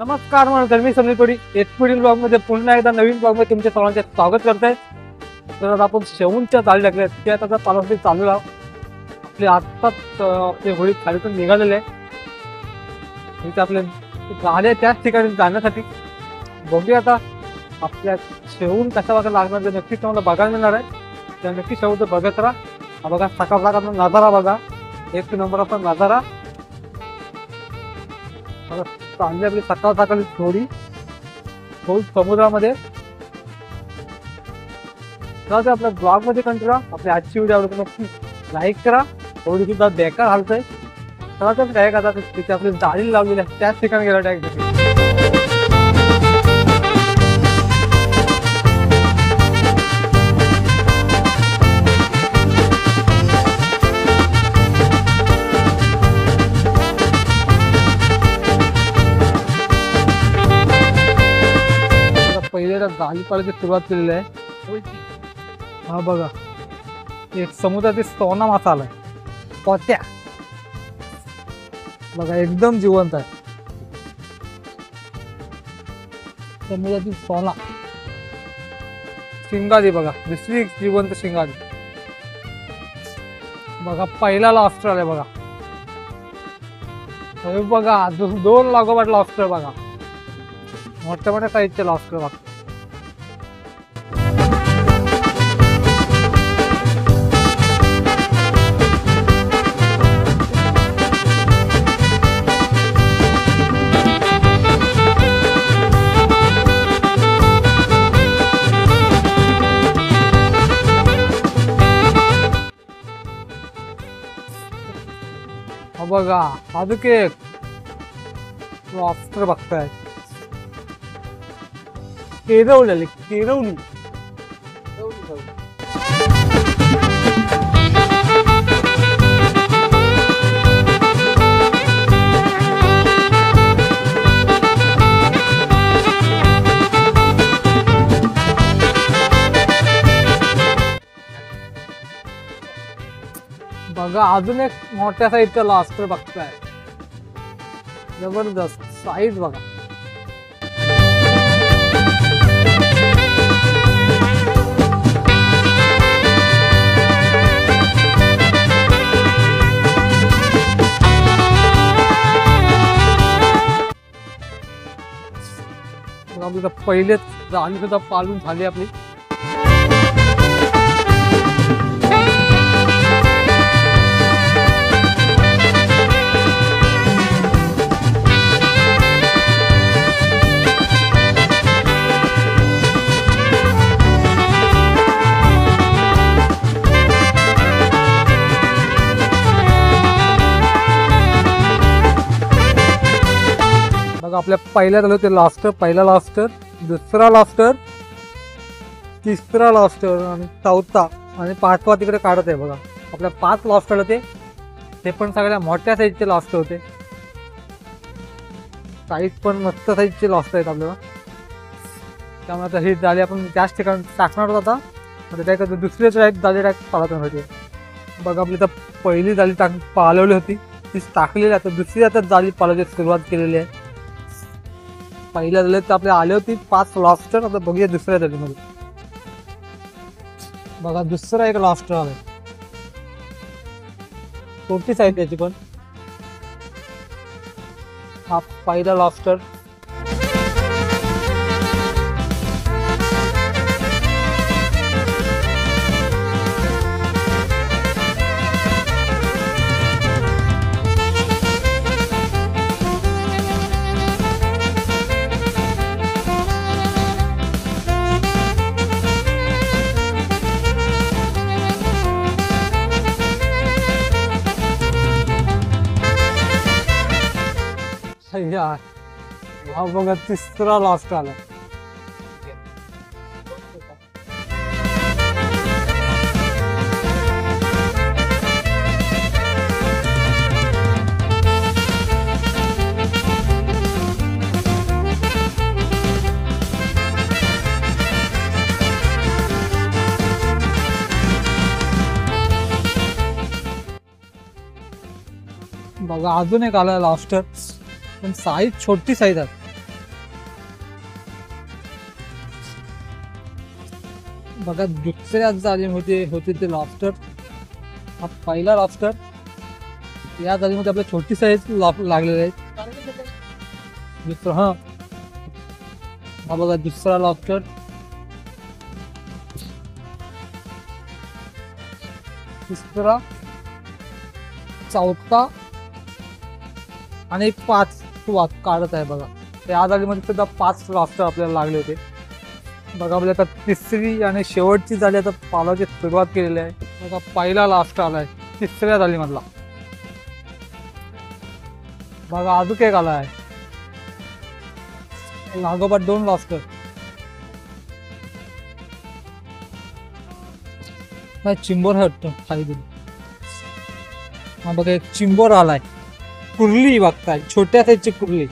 नमस्कार म्हणून मी संदीप थोडी पुढील ब्लॉग मध्ये पुन्हा एकदा नवीन ब्लॉग मध्ये तुमच्या सर्वांचे स्वागत करते। तर आपण शेवूंच्या जाळी टाकल्या त्या आता पालवणी चालू आहे। आपले आत्ताच आपले होळी खालीतून निघालेले आहे। इथे आपले गाड्या त्याच ठिकाणी जाण्यासाठी बघूया आता आपल्या शेवून कशा बघा लागणार ते नक्कीच तुम्हाला बघायला मिळणार आहे। त्या नक्की शेवून बघत राहा। हा बघा सकाळचा नजारा बघा, एक नंबर आपण नजारा चांगली आपली सकाळ सकाळी थोडी समुद्रामध्ये आपल्या ब्लॉग मध्ये कंटिन्यू आपली आजची व्हिडिओ आवडते नक्की लाईक करा। थोडी सुद्धा बेकार हालतंय तर काय करता तिथे आपली जाळी लावलेली आहे त्याच ठिकाणी गेला टॅग पहिले जाळी पाळायची सुरुवात केलेली आहे। हा बघा एक समुद्रातील सोना मासा आलाय, पोत्या बघा एकदम जिवंत आहे। समुद्रातील सोना शिंगारी बघा, दुसरी जिवंत शिंगारी बघा, पहिला लॉबस्टर आहे बघा। बघा दोन लागोपाठ लॉबस्टर बघा, मोठ्या मोठ्या साईजचे लॉबस्टर बघा। बघा अजून एक लॉबस्टर बघताय, केरवली बघा अजून एक मोठ्या साईजचा लॉबस्टर बघताय, जबरदस्त साईज बघा। आपली पहिलेच जाळी सुद्धा पाळून झाली आपली। आपल्या पहिल्या झालं ते लॉबस्टर, पहिला लॉबस्टर, दुसरा लॉबस्टर, तिसरा लॉबस्टर आणि चौथा आणि पाचवा तिकडे काढत आहे बघा। आपल्या 5 लॉबस्टर होते, ते पण सगळ्या मोठ्या साईजचे लॉबस्टर होते। साईज पण मस्त साईजचे लॉबस्टर आहेत आपल्याला। त्यामुळे आता ही जाळी आपण त्याच ठिकाणी टाकणार होतो आता, म्हणजे काय करतो दुसरी जाळी पाळत बघा। आपली तर पहिली जाळी पाळवली होती तीच टाकलेली, आता दुसरी आता जाळी पाळायची सुरुवात केलेली आहे। पहिल्या झाले तर आपले आले होते 5 लॉबस्टर, आता बघूया दुसऱ्या जाळीमध्ये बघा दुसरा एक लॉबस्टर आलाय, छोटी साईज त्याची पण। हा पहिला लॉबस्टर हा बघा तिसरा लॉबस्टर आला। बघा अजून एक आला लॉबस्टर, पण साईज छोटी साईज आहे। बघा दुसऱ्या जाळीमध्ये होते ते लॉबस्टर. हा पहिला लॉबस्टर. या जाळीमध्ये आपल्या छोटी साईज लागलेले आहेत. दुसरा हा बघा दुसरा लॉबस्टर. तिसरा, चौथा आणि 5 काढत आहे बघा. या जाळीमध्ये सुद्धा 5 लॉबस्टर आपल्याला लागले होते. बघा आपल्या आता तिसरी आणि शेवटची जाळी आता पालाची सुरुवात केलेली आहे. बघा पहिला लॉबस्टर आलाय तिसऱ्या जाळीमधला. बघा अजून एक आला आहे लागोपाठ 2 लॉबस्टर. चिंबोर आहे वाटतं खाली दिली. हा बघा एक चिंबोर आलाय. कुर्ली बघताय छोट्या साईजची कुर्ली.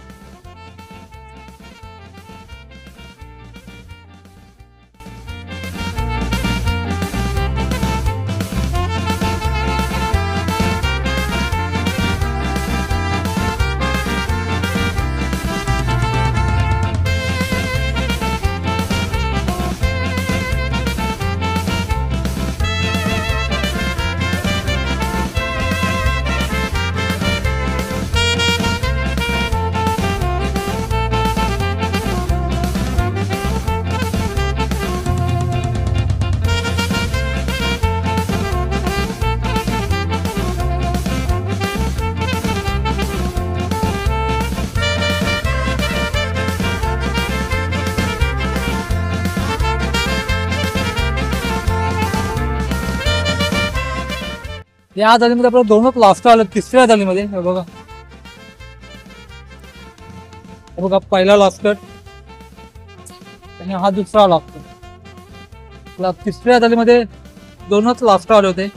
या जाळीमध्ये आपल्याला 2च लॉबस्टर आले तिसऱ्या जाळीमध्ये. हे बघा पहिला लॉबस्टर आणि हा दुसरा लॉबस्टर. तिसऱ्या जाळीमध्ये 2च लॉबस्टर आले होते.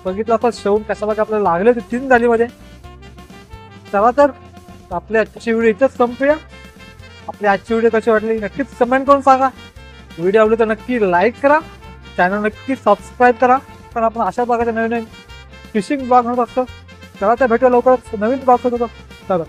बघितलं आपण शेवून कशा बघा आपल्याला लागले होते 3 जाळीमध्ये. चला तर आपली आजची व्हिडिओ इथंच संपूया. आपली आजची व्हिडिओ कशी वाटली नक्कीच कमेंट करून सांगा. व्हिडिओ आवडली तर नक्की लाईक करा. चॅनल नक्की सबस्क्राईब करा. पण आपण अशा प्रकारचे नवीन फिशिंग ब्लॉग म्हणत असतो. चला तर भेटूया लवकरच नवीन ब्लॉग होतो. चला.